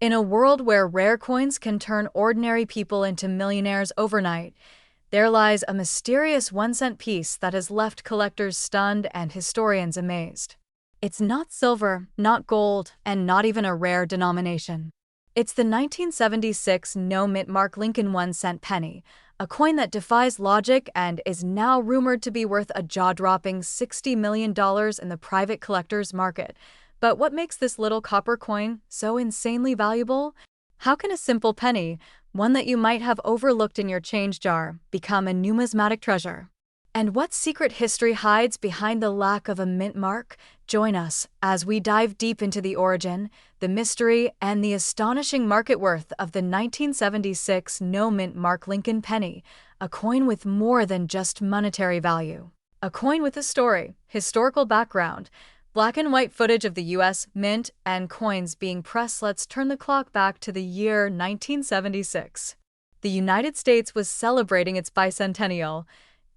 In a world where rare coins can turn ordinary people into millionaires overnight, there lies a mysterious 1-cent piece that has left collectors stunned and historians amazed. It's not silver, not gold, and not even a rare denomination. It's the 1976 no-mint mark Lincoln 1-cent penny, a coin that defies logic and is now rumored to be worth a jaw-dropping $60 million in the private collector's market. But what makes this little copper coin so insanely valuable? How can a simple penny, one that you might have overlooked in your change jar, become a numismatic treasure? And what secret history hides behind the lack of a mint mark? Join us as we dive deep into the origin, the mystery, and the astonishing market worth of the 1976 no-mint mark Lincoln penny, a coin with more than just monetary value. A coin with a story, historical background, black and white footage of the U.S. Mint, and coins being pressed. Let's turn the clock back to the year 1976. The United States was celebrating its bicentennial,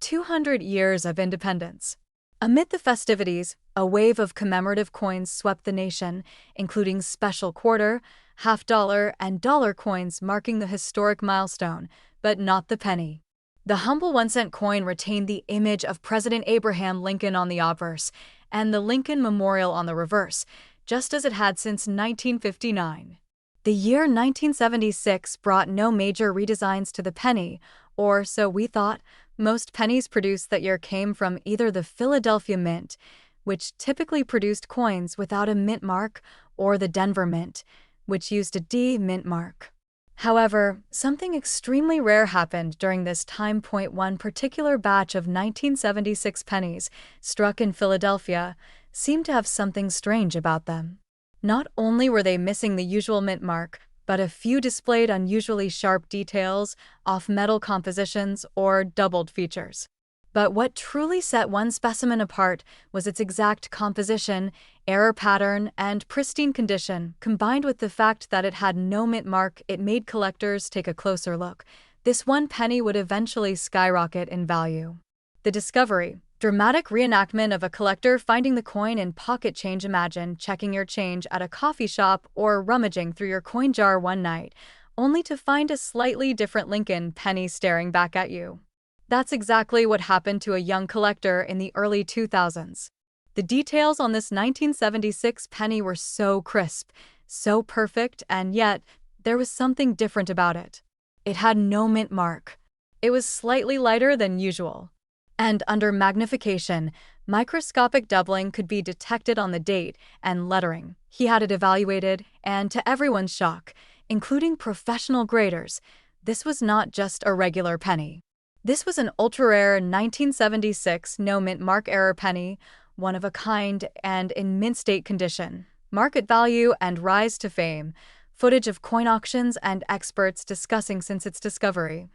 200 years of independence. Amid the festivities, a wave of commemorative coins swept the nation, including special quarter, half-dollar, and dollar coins marking the historic milestone, but not the penny. The humble 1-cent coin retained the image of President Abraham Lincoln on the obverse and the Lincoln Memorial on the reverse, just as it had since 1959. The year 1976 brought no major redesigns to the penny, or so we thought. Most pennies produced that year came from either the Philadelphia Mint, which typically produced coins without a mint mark, or the Denver Mint, which used a D mint mark. However, something extremely rare happened during this time. One particular batch of 1976 pennies, struck in Philadelphia, seemed to have something strange about them. Not only were they missing the usual mint mark, but a few displayed unusually sharp details, off-metal compositions, or doubled features. But what truly set one specimen apart was its exact composition, error pattern, and pristine condition. Combined with the fact that it had no mint mark, it made collectors take a closer look. This one penny would eventually skyrocket in value. The discovery. Dramatic reenactment of a collector finding the coin in pocket change. Imagine checking your change at a coffee shop or rummaging through your coin jar one night, only to find a slightly different Lincoln penny staring back at you. That's exactly what happened to a young collector in the early 2000s. The details on this 1976 penny were so crisp, so perfect, and yet there was something different about it. It had no mint mark. It was slightly lighter than usual. And under magnification, microscopic doubling could be detected on the date and lettering. He had it evaluated, and to everyone's shock, including professional graders, this was not just a regular penny. This was an ultra-rare 1976 no-mint mark error penny, one of a kind and in mint state condition. Market value and rise to fame, footage of coin auctions and experts discussing since its discovery.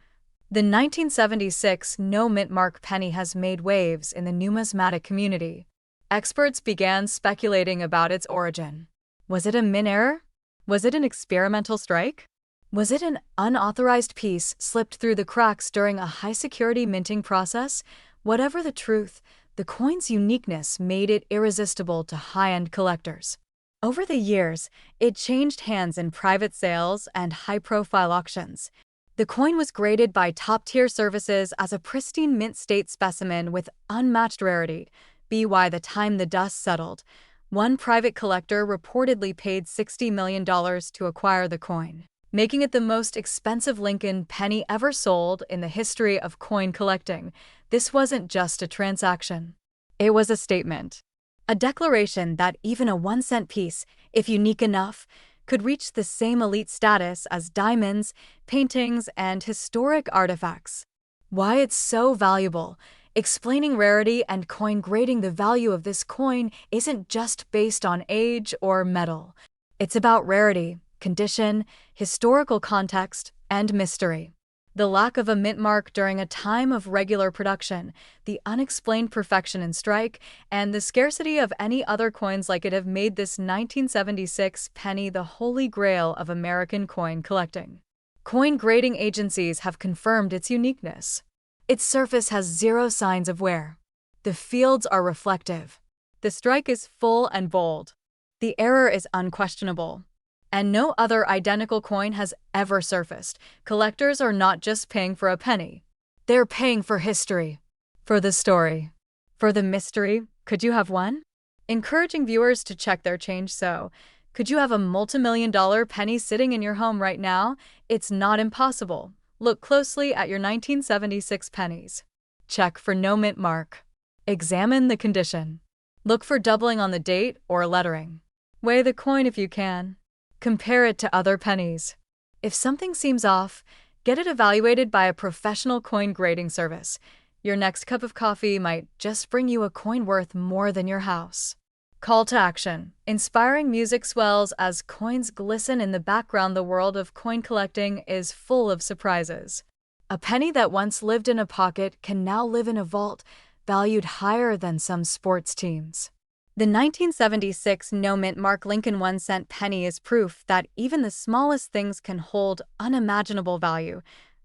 The 1976 no-mint mark penny has made waves in the numismatic community. Experts began speculating about its origin. Was it a mint error? Was it an experimental strike? Was it an unauthorized piece slipped through the cracks during a high-security minting process? Whatever the truth, the coin's uniqueness made it irresistible to high-end collectors. Over the years, it changed hands in private sales and high-profile auctions. The coin was graded by top-tier services as a pristine mint-state specimen with unmatched rarity. By the time the dust settled, one private collector reportedly paid $60 million to acquire the coin, making it the most expensive Lincoln penny ever sold in the history of coin collecting. This wasn't just a transaction. It was a statement. A declaration that even a 1-cent piece, if unique enough, could reach the same elite status as diamonds, paintings, and historic artifacts. Why it's so valuable. Explaining rarity and coin grading. The value of this coin isn't just based on age or metal. It's about rarity, condition, historical context, and mystery. The lack of a mint mark during a time of regular production, the unexplained perfection in strike, and the scarcity of any other coins like it have made this 1976 penny the holy grail of American coin collecting. Coin grading agencies have confirmed its uniqueness. Its surface has zero signs of wear. The fields are reflective. The strike is full and bold. The error is unquestionable. And no other identical coin has ever surfaced. Collectors are not just paying for a penny. They're paying for history, for the story, for the mystery. Could you have one? Encouraging viewers to check their change. So, could you have a multi-million-dollar penny sitting in your home right now? It's not impossible. Look closely at your 1976 pennies. Check for no mint mark. Examine the condition. Look for doubling on the date or lettering. Weigh the coin if you can. Compare it to other pennies. If something seems off, get it evaluated by a professional coin grading service. Your next cup of coffee might just bring you a coin worth more than your house. Call to action. Inspiring music swells as coins glisten in the background. The world of coin collecting is full of surprises. A penny that once lived in a pocket can now live in a vault, valued higher than some sports teams. The 1976 no-mint mark Lincoln 1-cent penny is proof that even the smallest things can hold unimaginable value.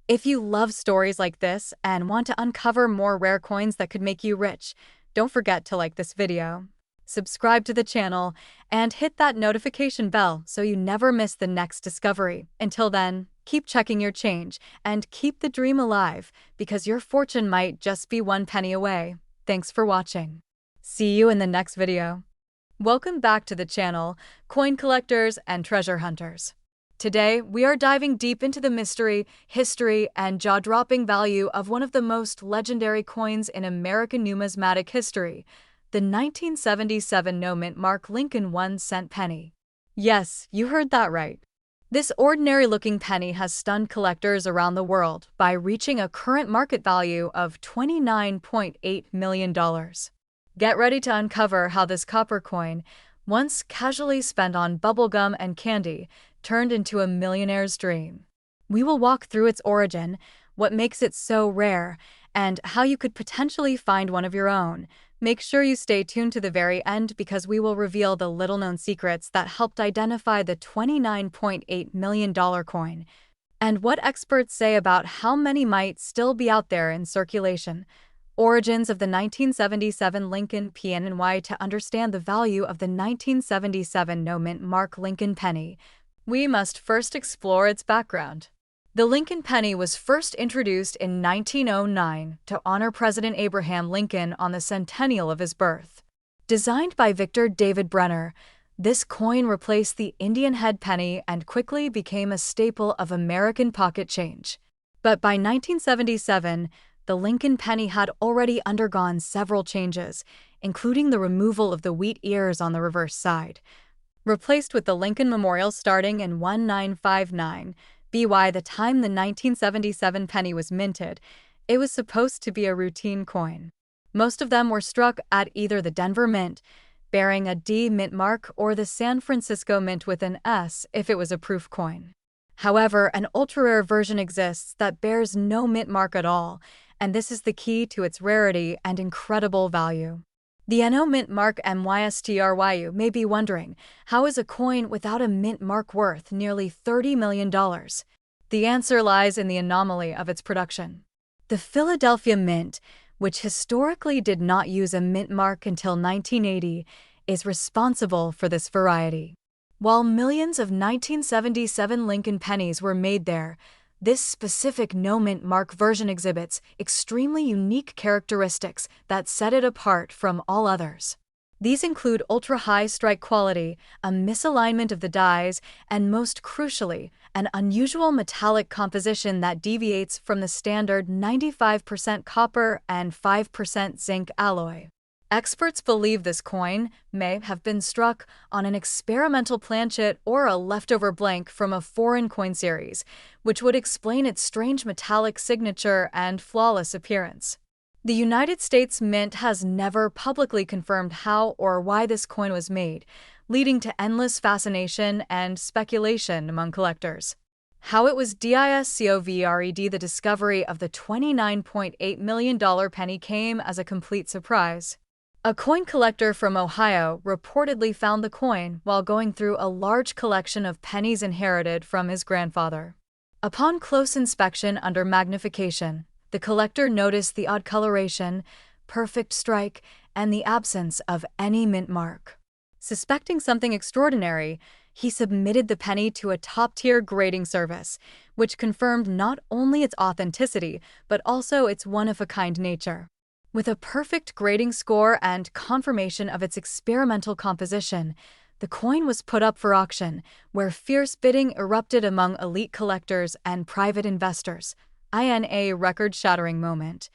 If you love stories like this and want to uncover more rare coins that could make you rich, don't forget to like this video, subscribe to the channel, and hit that notification bell so you never miss the next discovery. Until then, keep checking your change and keep the dream alive, because your fortune might just be one penny away. Thanks for watching. See you in the next video. Welcome back to the channel, coin collectors and treasure hunters. Today, we are diving deep into the mystery, history, and jaw-dropping value of one of the most legendary coins in American numismatic history, the 1977 no-mint mark Lincoln 1-cent penny. Yes, you heard that right. This ordinary-looking penny has stunned collectors around the world by reaching a current market value of $29.8 million. Get ready to uncover how this copper coin, once casually spent on bubblegum and candy, turned into a millionaire's dream. We will walk through its origin, what makes it so rare, and how you could potentially find one of your own. Make sure you stay tuned to the very end, because we will reveal the little-known secrets that helped identify the $29.8 million coin, and what experts say about how many might still be out there in circulation. Origins of the 1977 Lincoln PNY. To understand the value of the 1977 no-mint mark Lincoln penny, we must first explore its background. The Lincoln penny was first introduced in 1909 to honor President Abraham Lincoln on the centennial of his birth. Designed by Victor David Brenner, this coin replaced the Indian head penny and quickly became a staple of American pocket change. But by 1977, the Lincoln penny had already undergone several changes, including the removal of the wheat ears on the reverse side. Replaced with the Lincoln Memorial starting in 1959, by the time the 1977 penny was minted, it was supposed to be a routine coin. Most of them were struck at either the Denver Mint, bearing a D mint mark, or the San Francisco Mint with an S if it was a proof coin. However, an ultra-rare version exists that bears no mint mark at all, and this is the key to its rarity and incredible value. The NO mint mark MYSTRYU may be wondering, how is a coin without a mint mark worth nearly $30 million? The answer lies in the anomaly of its production. The Philadelphia Mint, which historically did not use a mint mark until 1980, is responsible for this variety. While millions of 1977 Lincoln pennies were made there, this specific no-mint mark version exhibits extremely unique characteristics that set it apart from all others. These include ultra-high strike quality, a misalignment of the dies, and most crucially, an unusual metallic composition that deviates from the standard 95% copper and 5% zinc alloy. Experts believe this coin may have been struck on an experimental planchet or a leftover blank from a foreign coin series, which would explain its strange metallic signature and flawless appearance. The United States Mint has never publicly confirmed how or why this coin was made, leading to endless fascination and speculation among collectors. How it was discovered. The discovery of the $29.8 million penny came as a complete surprise. A coin collector from Ohio reportedly found the coin while going through a large collection of pennies inherited from his grandfather. Upon close inspection under magnification, the collector noticed the odd coloration, perfect strike, and the absence of any mint mark. Suspecting something extraordinary, He submitted the penny to a top-tier grading service, which confirmed not only its authenticity, but also its one-of-a-kind nature. With a perfect grading score and confirmation of its experimental composition, the coin was put up for auction, where fierce bidding erupted among elite collectors and private investors, in a record-shattering moment.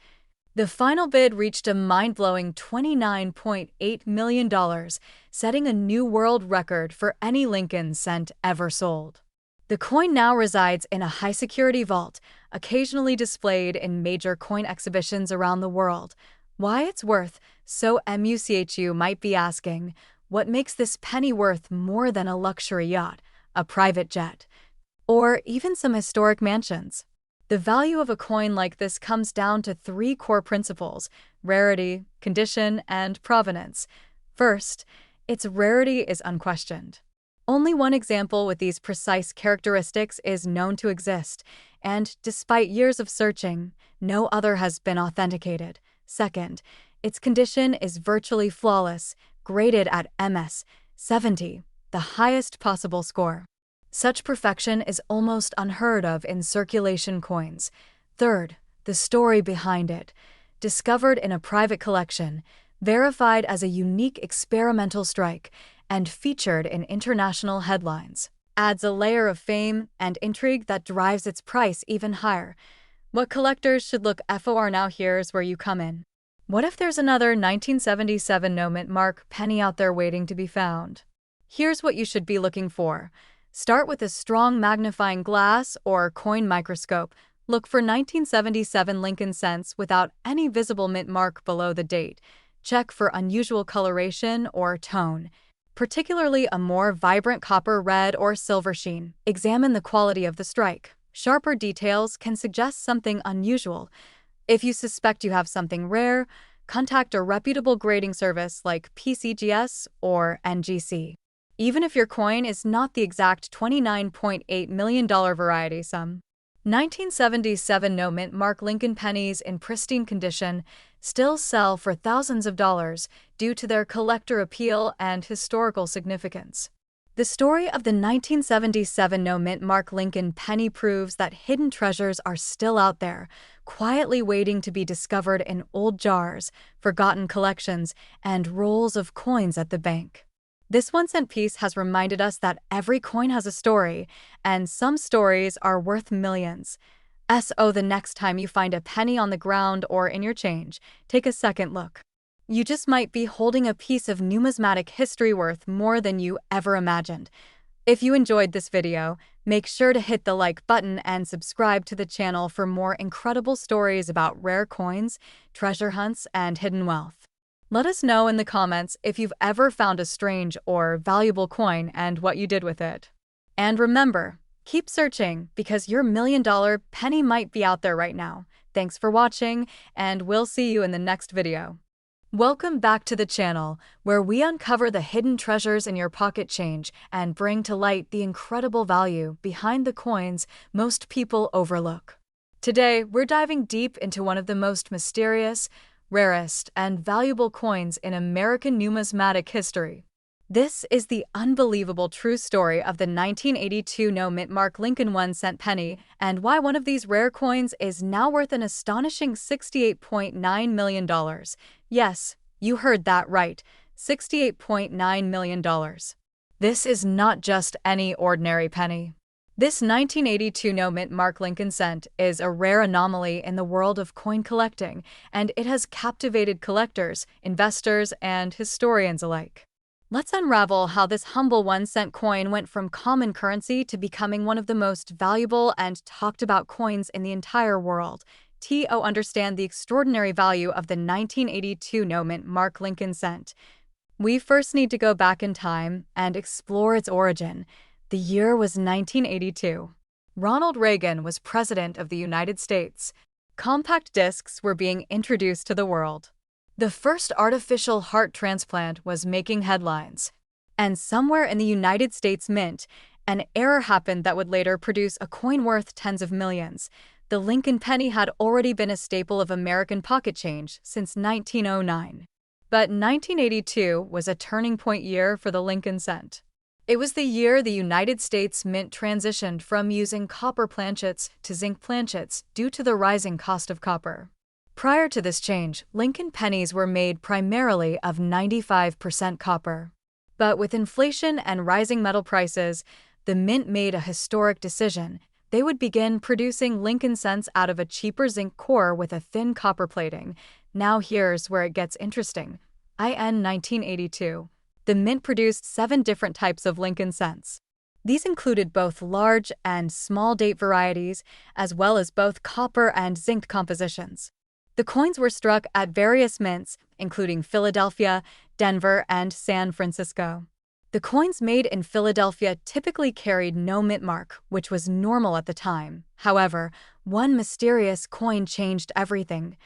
The final bid reached a mind-blowing $29.8 million, setting a new world record for any Lincoln cent ever sold. The coin now resides in a high-security vault, occasionally displayed in major coin exhibitions around the world. Why its worth so much, you might be asking. What makes this penny worth more than a luxury yacht, a private jet, or even some historic mansions? The value of a coin like this comes down to three core principles: rarity, condition, and provenance. First, its rarity is unquestioned. Only one example with these precise characteristics is known to exist, and despite years of searching, no other has been authenticated. Second, its condition is virtually flawless, graded at MS 70, the highest possible score. Such perfection is almost unheard of in circulation coins. Third, the story behind it. Discovered in a private collection, verified as a unique experimental strike, and featured in international headlines, adds a layer of fame and intrigue that drives its price even higher. What collectors should look for now? Here's where you come in. What if there's another 1977 no-mint mark penny out there waiting to be found? Here's what you should be looking for. Start with a strong magnifying glass or coin microscope. Look for 1977 Lincoln cents without any visible mint mark below the date. Check for unusual coloration or tone, particularly a more vibrant copper, red, or silver sheen. Examine the quality of the strike. Sharper details can suggest something unusual. If you suspect you have something rare, contact a reputable grading service like PCGS or NGC. Even if your coin is not the exact $29.8 million variety, some 1977 no-mint mark Lincoln pennies in pristine condition still sell for thousands of dollars due to their collector appeal and historical significance. The story of the 1977 no-mint mark Lincoln penny proves that hidden treasures are still out there, quietly waiting to be discovered in old jars, forgotten collections, and rolls of coins at the bank. This 1-cent piece has reminded us that every coin has a story, and some stories are worth millions. So the next time you find a penny on the ground or in your change, take a second look. You just might be holding a piece of numismatic history worth more than you ever imagined. If you enjoyed this video, make sure to hit the like button and subscribe to the channel for more incredible stories about rare coins, treasure hunts, and hidden wealth. Let us know in the comments if you've ever found a strange or valuable coin and what you did with it. And remember, keep searching because your $1,000,000 penny might be out there right now. Thanks for watching, and we'll see you in the next video. Welcome back to the channel, where we uncover the hidden treasures in your pocket change and bring to light the incredible value behind the coins most people overlook. Today, we're diving deep into one of the most mysterious, rarest, and valuable coins in American numismatic history. This is the unbelievable true story of the 1982 no-mint mark Lincoln 1-cent penny and why one of these rare coins is now worth an astonishing $68.9 million. Yes, you heard that right, $68.9 million. This is not just any ordinary penny. This 1982 no-mint mark Lincoln cent is a rare anomaly in the world of coin collecting, and it has captivated collectors, investors, and historians alike. Let's unravel how this humble 1-cent coin went from common currency to becoming one of the most valuable and talked about coins in the entire world. To understand the extraordinary value of the 1982 no-mint mark Lincoln cent, we first need to go back in time and explore its origin. The year was 1982. Ronald Reagan was President of the United States. Compact discs were being introduced to the world. The first artificial heart transplant was making headlines. And somewhere in the United States Mint, an error happened that would later produce a coin worth tens of millions. The Lincoln penny had already been a staple of American pocket change since 1909. But 1982 was a turning point year for the Lincoln cent. It was the year the United States Mint transitioned from using copper planchets to zinc planchets due to the rising cost of copper. Prior to this change, Lincoln pennies were made primarily of 95% copper. But with inflation and rising metal prices, the Mint made a historic decision. They would begin producing Lincoln cents out of a cheaper zinc core with a thin copper plating. Now here's where it gets interesting. In 1982, the Mint produced 7 different types of Lincoln cents. These included both large and small date varieties, as well as both copper and zinc compositions. The coins were struck at various mints, including Philadelphia, Denver, and San Francisco. The coins made in Philadelphia typically carried no mint mark, which was normal at the time. However, one mysterious coin changed everything.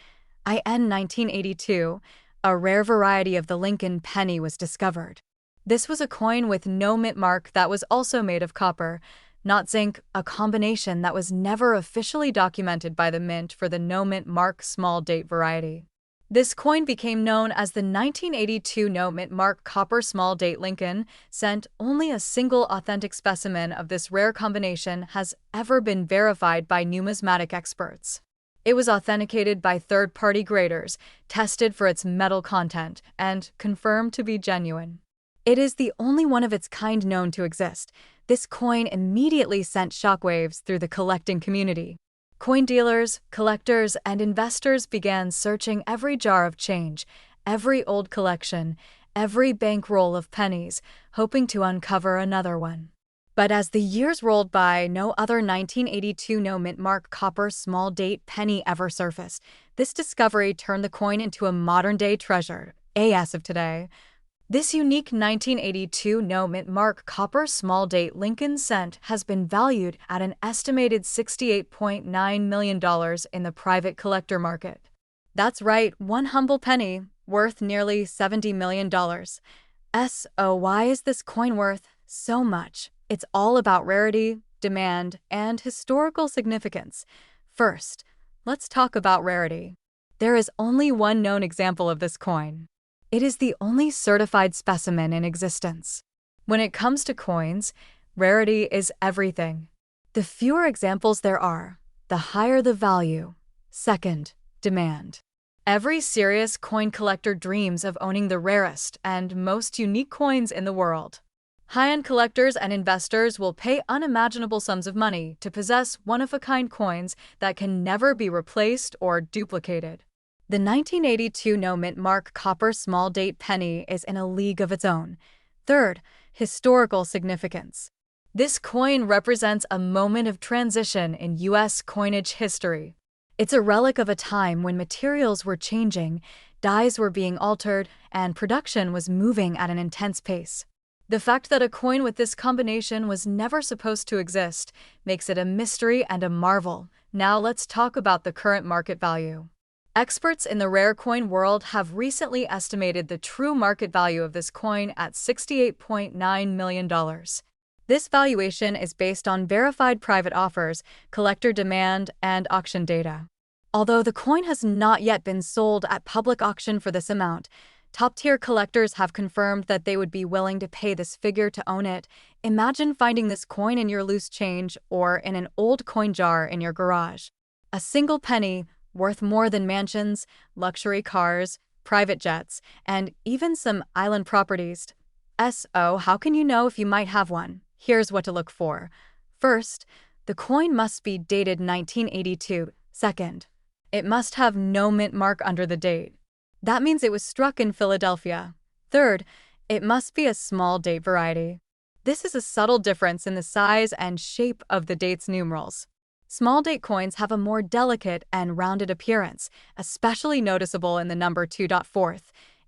In 1982, a rare variety of the Lincoln penny was discovered. This was a coin with no mint mark that was also made of copper, not zinc, a combination that was never officially documented by the Mint for the no mint mark small date variety. This coin became known as the 1982 no mint mark copper small date Lincoln cent. Only a single authentic specimen of this rare combination has ever been verified by numismatic experts. It was authenticated by third-party graders, tested for its metal content, and confirmed to be genuine. It is the only one of its kind known to exist. This coin immediately sent shockwaves through the collecting community. Coin dealers, collectors, and investors began searching every jar of change, every old collection, every bankroll of pennies, hoping to uncover another one. But as the years rolled by, no other 1982 no mint mark copper small date penny ever surfaced. This discovery turned the coin into a modern-day treasure, as of today. This unique 1982 no mint mark copper small date Lincoln cent has been valued at an estimated $68.9 million in the private collector market. That's right, one humble penny, worth nearly $70 million. So why is this coin worth so much? It's all about rarity, demand, and historical significance. First, let's talk about rarity. There is only one known example of this coin. It is the only certified specimen in existence. When it comes to coins, rarity is everything. The fewer examples there are, the higher the value. Second, demand. Every serious coin collector dreams of owning the rarest and most unique coins in the world. High-end collectors and investors will pay unimaginable sums of money to possess one-of-a-kind coins that can never be replaced or duplicated. The 1982 no mint mark copper small date penny is in a league of its own. Third, historical significance. This coin represents a moment of transition in U.S. coinage history. It's a relic of a time when materials were changing, dies were being altered, and production was moving at an intense pace. The fact that a coin with this combination was never supposed to exist makes it a mystery and a marvel. Now let's talk about the current market value. Experts in the rare coin world have recently estimated the true market value of this coin at $68.9 million. This valuation is based on verified private offers, collector demand, and auction data. Although the coin has not yet been sold at public auction for this amount, top-tier collectors have confirmed that they would be willing to pay this figure to own it. Imagine finding this coin in your loose change or in an old coin jar in your garage. A single penny, worth more than mansions, luxury cars, private jets, and even some island properties. So, how can you know if you might have one? Here's what to look for. First, the coin must be dated 1982. Second, it must have no mint mark under the date. That means it was struck in Philadelphia. Third, it must be a small date variety. This is a subtle difference in the size and shape of the date's numerals. Small date coins have a more delicate and rounded appearance, especially noticeable in the number 2.4.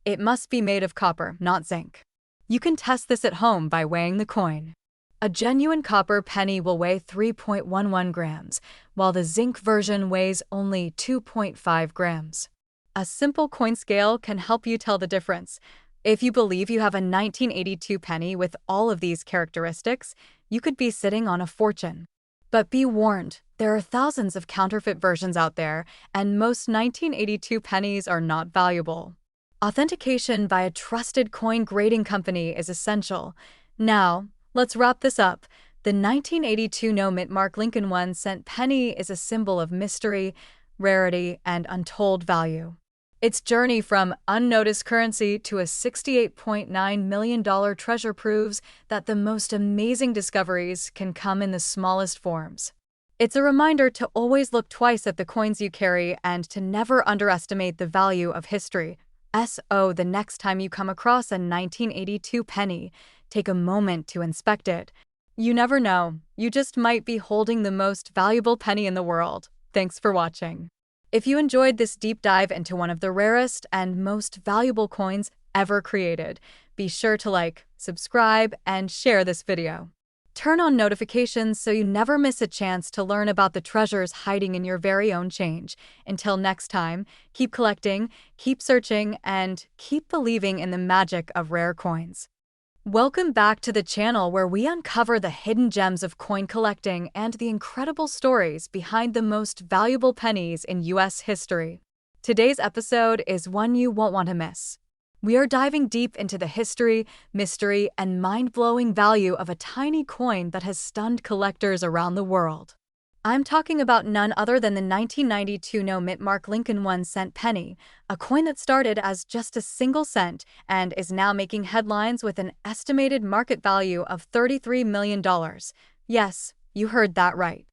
It must be made of copper, not zinc. You can test this at home by weighing the coin. A genuine copper penny will weigh 3.11 grams, while the zinc version weighs only 2.5 grams. A simple coin scale can help you tell the difference. If you believe you have a 1982 penny with all of these characteristics, you could be sitting on a fortune. But be warned, there are thousands of counterfeit versions out there, and most 1982 pennies are not valuable. Authentication by a trusted coin grading company is essential. Now, Let's wrap this up. The 1982 no-mint mark Lincoln 1-cent penny is a symbol of mystery, rarity, and untold value. Its journey from unnoticed currency to a $68.9 million treasure proves that the most amazing discoveries can come in the smallest forms. It's a reminder to always look twice at the coins you carry and to never underestimate the value of history. The next time you come across a 1982 penny, take a moment to inspect it. You never know, you just might be holding the most valuable penny in the world. Thanks for watching. If you enjoyed this deep dive into one of the rarest and most valuable coins ever created, be sure to like, subscribe, and share this video. Turn on notifications so you never miss a chance to learn about the treasures hiding in your very own change. Until next time, keep collecting, keep searching, and keep believing in the magic of rare coins. Welcome back to the channel where we uncover the hidden gems of coin collecting and the incredible stories behind the most valuable pennies in U.S. history. Today's episode is one you won't want to miss. We are diving deep into the history, mystery, and mind-blowing value of a tiny coin that has stunned collectors around the world. I'm talking about none other than the 1992 no-mint mark Lincoln 1-cent penny, a coin that started as just a single cent and is now making headlines with an estimated market value of $33 million. Yes, you heard that right.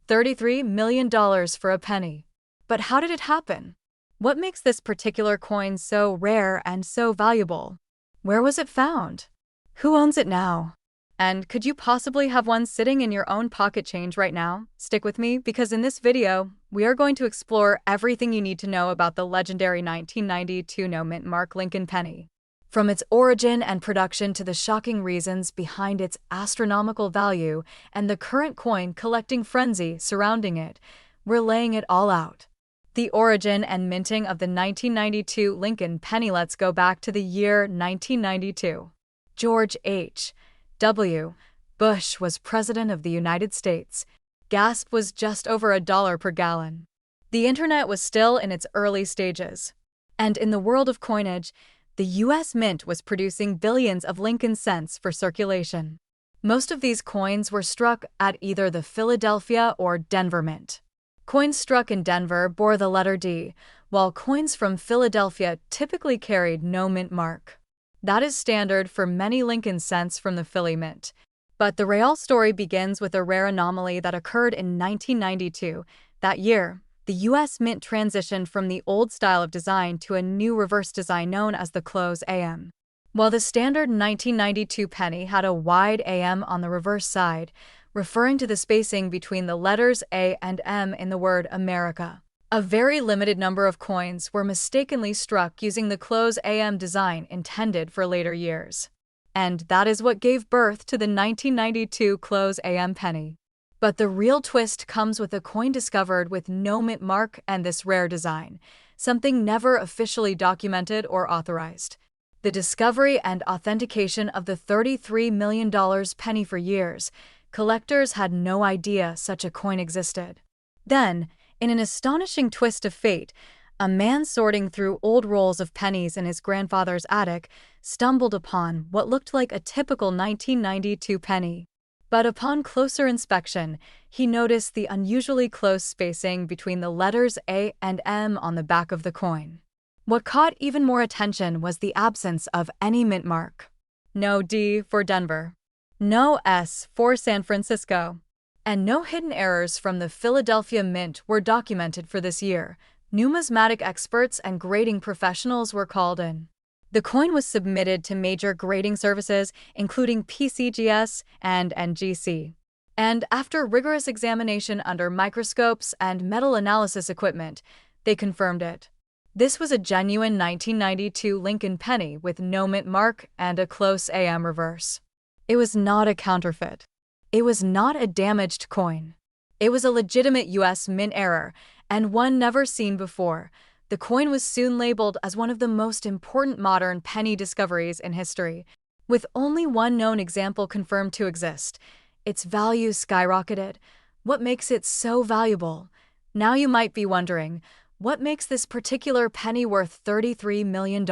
$33 million for a penny. But how did it happen? What makes this particular coin so rare and so valuable? Where was it found? Who owns it now? And could you possibly have one sitting in your own pocket change right now? Stick with me, because in this video, we are going to explore everything you need to know about the legendary 1992 no-mint mark Lincoln penny. From its origin and production to the shocking reasons behind its astronomical value and the current coin collecting frenzy surrounding it, we're laying it all out. The origin and minting of the 1992 Lincoln penny. Let's go back to the year 1992. George H. W. Bush was President of the United States. Gas was just over $1 per gallon. The internet was still in its early stages. And in the world of coinage, the U.S. Mint was producing billions of Lincoln cents for circulation. Most of these coins were struck at either the Philadelphia or Denver Mint. Coins struck in Denver bore the letter D, while coins from Philadelphia typically carried no mint mark. That is standard for many Lincoln cents from the Philly Mint. But the real story begins with a rare anomaly that occurred in 1992. That year, the U.S. Mint transitioned from the old style of design to a new reverse design known as the close AM. While the standard 1992 penny had a wide AM on the reverse side, referring to the spacing between the letters A and M in the word America, a very limited number of coins were mistakenly struck using the close AM design intended for later years. And that is what gave birth to the 1992 close AM penny. But the real twist comes with a coin discovered with no mint mark and this rare design, something never officially documented or authorized. The discovery and authentication of the $33 million penny. For years, collectors had no idea such a coin existed. Then, in an astonishing twist of fate, a man sorting through old rolls of pennies in his grandfather's attic stumbled upon what looked like a typical 1992 penny. But upon closer inspection, he noticed the unusually close spacing between the letters A and M on the back of the coin. What caught even more attention was the absence of any mint mark. No D for Denver. No S for San Francisco. And no hidden errors from the Philadelphia Mint were documented for this year. Numismatic experts and grading professionals were called in. The coin was submitted to major grading services, including PCGS and NGC. And after rigorous examination under microscopes and metal analysis equipment, they confirmed it. This was a genuine 1992 Lincoln penny with no mint mark and a close AM reverse. It was not a counterfeit. It was not a damaged coin. It was a legitimate U.S. Mint error, and one never seen before. The coin was soon labeled as one of the most important modern penny discoveries in history. With only one known example confirmed to exist, its value skyrocketed. What makes it so valuable? Now you might be wondering, what makes this particular penny worth $33 million?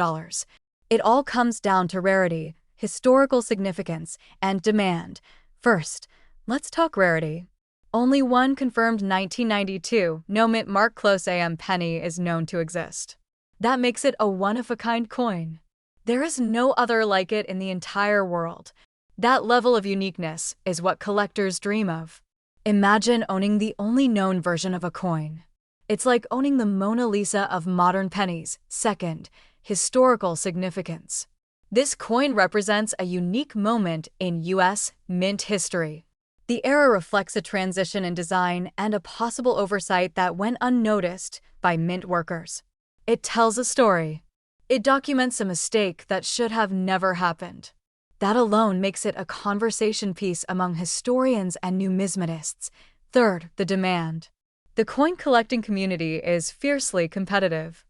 It all comes down to rarity, historical significance, and demand. First, let's talk rarity. Only one confirmed 1992 no-mint mark close AM penny is known to exist. That makes it a one-of-a-kind coin. There is no other like it in the entire world. That level of uniqueness is what collectors dream of. Imagine owning the only known version of a coin. It's like owning the Mona Lisa of modern pennies. Second, historical significance. This coin represents a unique moment in U.S. mint history. The era reflects a transition in design and a possible oversight that went unnoticed by mint workers. It tells a story. It documents a mistake that should have never happened. That alone makes it a conversation piece among historians and numismatists. Third, the demand. The coin collecting community is fiercely competitive.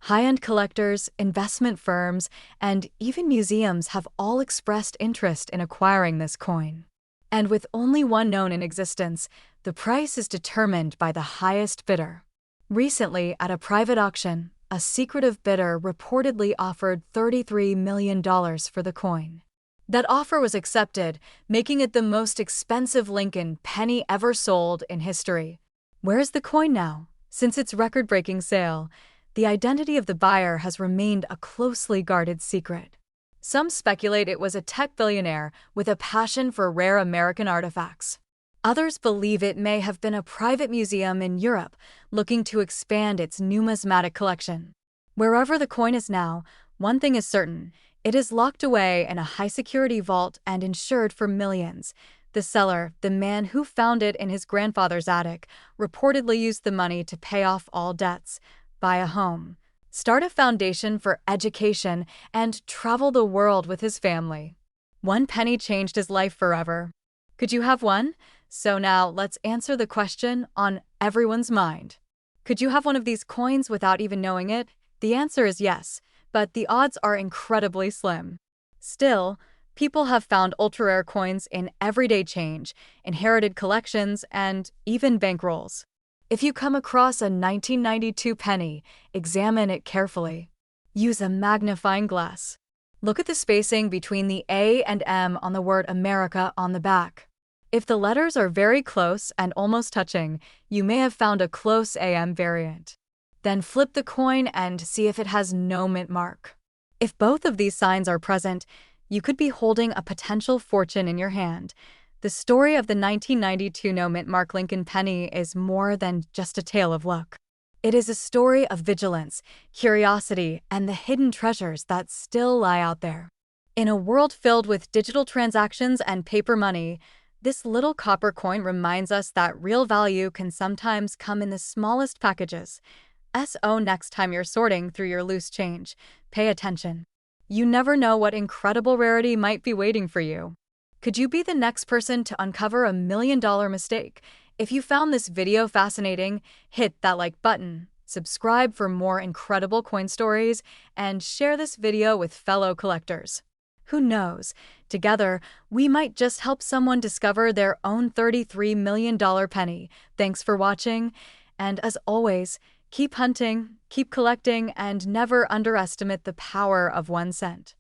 High-end collectors, investment firms, and even museums have all expressed interest in acquiring this coin. And with only one known in existence, the price is determined by the highest bidder. Recently, at a private auction, a secretive bidder reportedly offered $33 million for the coin. That offer was accepted, making it the most expensive Lincoln penny ever sold in history. Where is the coin now? Since its record-breaking sale, the identity of the buyer has remained a closely guarded secret. Some speculate it was a tech billionaire with a passion for rare American artifacts. Others believe it may have been a private museum in Europe looking to expand its numismatic collection. Wherever the coin is now, one thing is certain: it is locked away in a high-security vault and insured for millions. The seller, the man who found it in his grandfather's attic, reportedly used the money to pay off all debts, buy a home, start a foundation for education, and travel the world with his family. One penny changed his life forever. Could you have one? So now let's answer the question on everyone's mind. Could you have one of these coins without even knowing it? The answer is yes, but the odds are incredibly slim. Still, people have found ultra-rare coins in everyday change, inherited collections, and even bankrolls. If you come across a 1992 penny, examine it carefully. Use a magnifying glass. Look at the spacing between the A and M on the word America on the back. If the letters are very close and almost touching, you may have found a close AM variant. Then flip the coin and see if it has no mint mark. If both of these signs are present, you could be holding a potential fortune in your hand. The story of the 1992 no-mint mark Lincoln penny is more than just a tale of luck. It is a story of vigilance, curiosity, and the hidden treasures that still lie out there. In a world filled with digital transactions and paper money, this little copper coin reminds us that real value can sometimes come in the smallest packages. So next time you're sorting through your loose change, pay attention. You never know what incredible rarity might be waiting for you. Could you be the next person to uncover $1 million mistake? If you found this video fascinating, hit that like button, subscribe for more incredible coin stories, and share this video with fellow collectors. Who knows, together, we might just help someone discover their own $33 million penny. Thanks for watching, and as always, keep hunting, keep collecting, and never underestimate the power of 1 cent.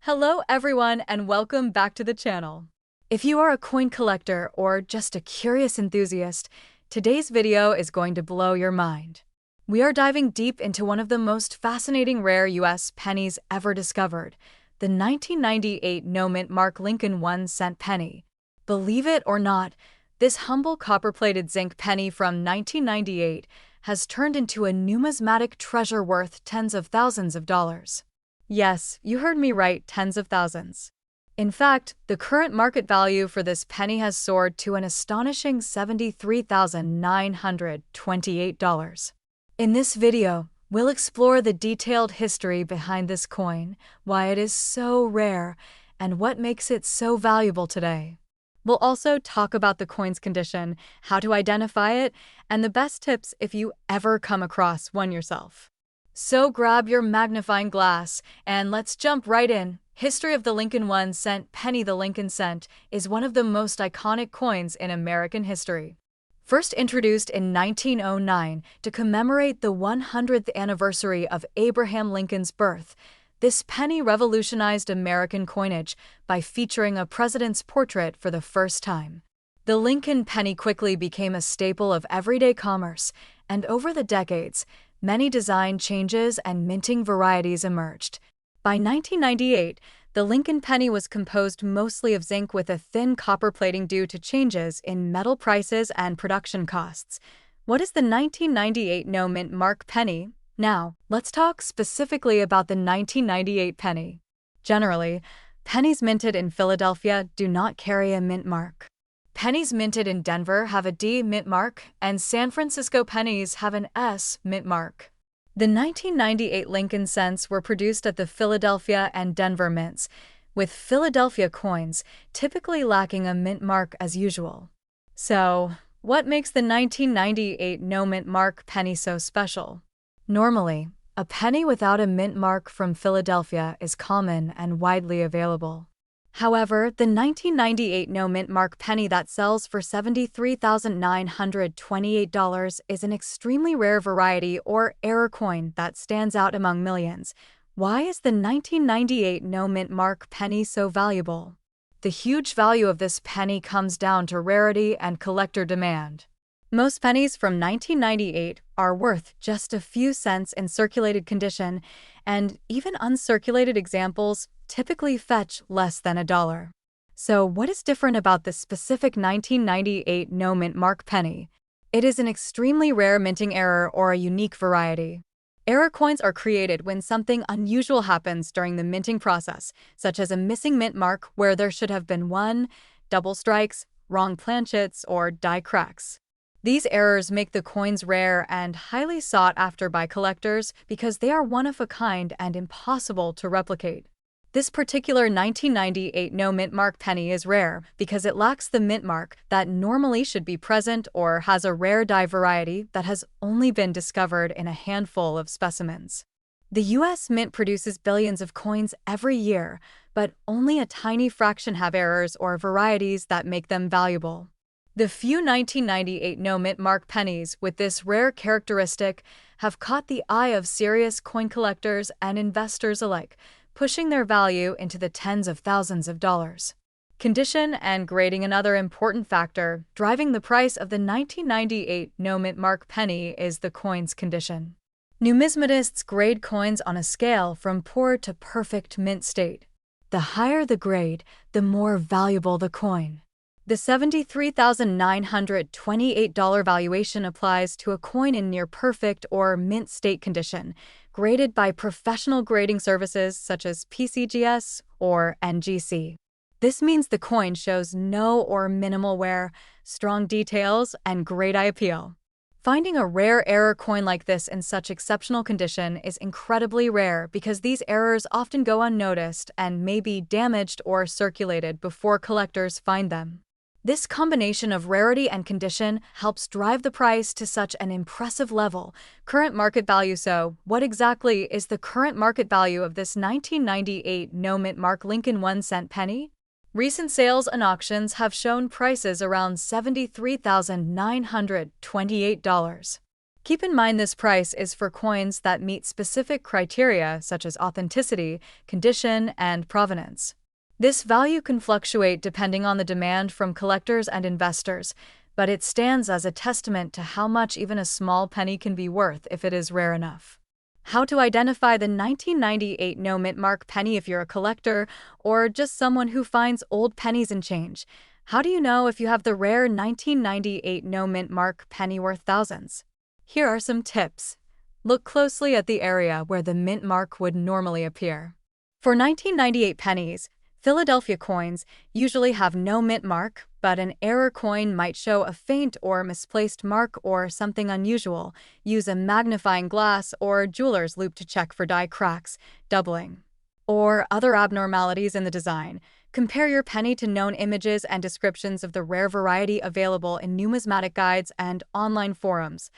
Hello everyone and welcome back to the channel. If you are a coin collector or just a curious enthusiast, today's video is going to blow your mind. We are diving deep into one of the most fascinating rare U.S. pennies ever discovered, the 1998 no-mint mark Lincoln 1 cent penny. Believe it or not, this humble copper-plated zinc penny from 1998 has turned into a numismatic treasure worth tens of thousands of dollars. Yes, you heard me right, tens of thousands. In fact, the current market value for this penny has soared to an astonishing $73,928. In this video, we'll explore the detailed history behind this coin, why it is so rare, and what makes it so valuable today. We'll also talk about the coin's condition, how to identify it, and the best tips if you ever come across one yourself. So grab your magnifying glass, and let's jump right in. History of the Lincoln 1 cent penny. The Lincoln cent is one of the most iconic coins in American history. First introduced in 1909 to commemorate the 100th anniversary of Abraham Lincoln's birth, This penny revolutionized American coinage by featuring a president's portrait for the first time. The Lincoln penny quickly became a staple of everyday commerce, and over the decades, many design changes and minting varieties emerged. By 1998, the Lincoln penny was composed mostly of zinc with a thin copper plating due to changes in metal prices and production costs. What is the 1998 no-mint mark penny? Now, let's talk specifically about the 1998 penny. Generally, pennies minted in Philadelphia do not carry a mint mark. Pennies minted in Denver have a D mint mark, and San Francisco pennies have an S mint mark. The 1998 Lincoln cents were produced at the Philadelphia and Denver mints, with Philadelphia coins typically lacking a mint mark as usual. So, what makes the 1998 no-mint mark penny so special? Normally, a penny without a mint mark from Philadelphia is common and widely available. However, the 1998 no-mint mark penny that sells for $73,928 is an extremely rare variety or error coin that stands out among millions. Why is the 1998 no-mint mark penny so valuable? The huge value of this penny comes down to rarity and collector demand. Most pennies from 1998 are worth just a few cents in circulated condition, and even uncirculated examples typically fetch less than $1. So what is different about this specific 1998 no-mint mark penny? It is an extremely rare minting error or a unique variety. Error coins are created when something unusual happens during the minting process, such as a missing mint mark where there should have been one, double strikes, wrong planchets, or die cracks. These errors make the coins rare and highly sought after by collectors because they are one of a kind and impossible to replicate. This particular 1998 no-mint mark penny is rare because it lacks the mint mark that normally should be present or has a rare die variety that has only been discovered in a handful of specimens. The U.S. Mint produces billions of coins every year, but only a tiny fraction have errors or varieties that make them valuable. The few 1998 no-mint mark pennies with this rare characteristic have caught the eye of serious coin collectors and investors alike, pushing their value into the tens of thousands of dollars. Condition and grading. Another important factor driving the price of the 1998 no-mint mark penny is the coin's condition. Numismatists grade coins on a scale from poor to perfect mint state. The higher the grade, the more valuable the coin. The $73,928 valuation applies to a coin in near-perfect or mint state condition, graded by professional grading services such as PCGS or NGC. This means the coin shows no or minimal wear, strong details, and great eye appeal. Finding a rare error coin like this in such exceptional condition is incredibly rare because these errors often go unnoticed and may be damaged or circulated before collectors find them. This combination of rarity and condition helps drive the price to such an impressive level. Current market value. So, what exactly is the current market value of this 1998 no-mint mark Lincoln 1-cent penny? Recent sales and auctions have shown prices around $73,928. Keep in mind this price is for coins that meet specific criteria such as authenticity, condition, and provenance. This value can fluctuate depending on the demand from collectors and investors, but it stands as a testament to how much even a small penny can be worth if it is rare enough. How to identify the 1998 no-mint mark penny. If you're a collector or just someone who finds old pennies and change, how do you know if you have the rare 1998 no-mint mark penny worth thousands? Here are some tips. Look closely at the area where the mint mark would normally appear. For 1998 pennies, Philadelphia coins usually have no mint mark, but an error coin might show a faint or misplaced mark or something unusual. Use a magnifying glass or jeweler's loupe to check for die cracks, doubling, or other abnormalities in the design. Compare your penny to known images and descriptions of the rare variety available in numismatic guides and online forums.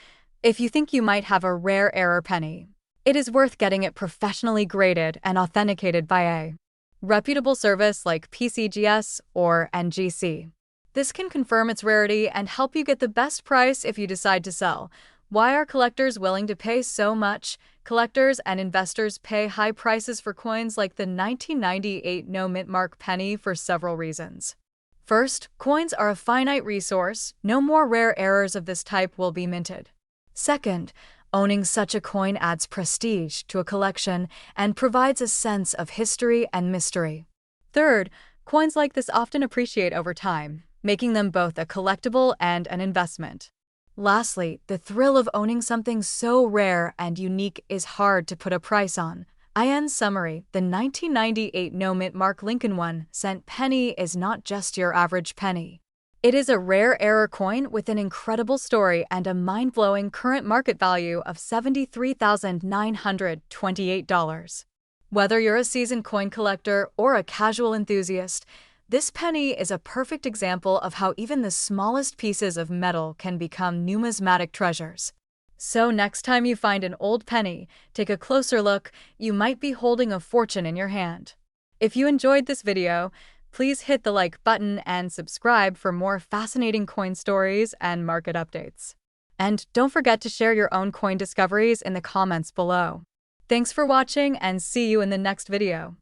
If you think you might have a rare error penny, it is worth getting it professionally graded and authenticated by a reputable service like PCGS or NGC. This can confirm its rarity and help you get the best price if you decide to sell. Why are collectors willing to pay so much? Collectors and investors pay high prices for coins like the 1998 no-mint mark penny for several reasons. First, coins are a finite resource. No more rare errors of this type will be minted. Second, owning such a coin adds prestige to a collection and provides a sense of history and mystery. Third, coins like this often appreciate over time, making them both a collectible and an investment. Lastly, the thrill of owning something so rare and unique is hard to put a price on. In summary, the 1998 no-mint mark Lincoln 1-cent penny is not just your average penny. It is a rare error coin with an incredible story and a mind-blowing current market value of $73,928. Whether you're a seasoned coin collector or a casual enthusiast, this penny is a perfect example of how even the smallest pieces of metal can become numismatic treasures. So next time you find an old penny, take a closer look. You might be holding a fortune in your hand. If you enjoyed this video, please hit the like button and subscribe for more fascinating coin stories and market updates. And don't forget to share your own coin discoveries in the comments below. Thanks for watching and see you in the next video.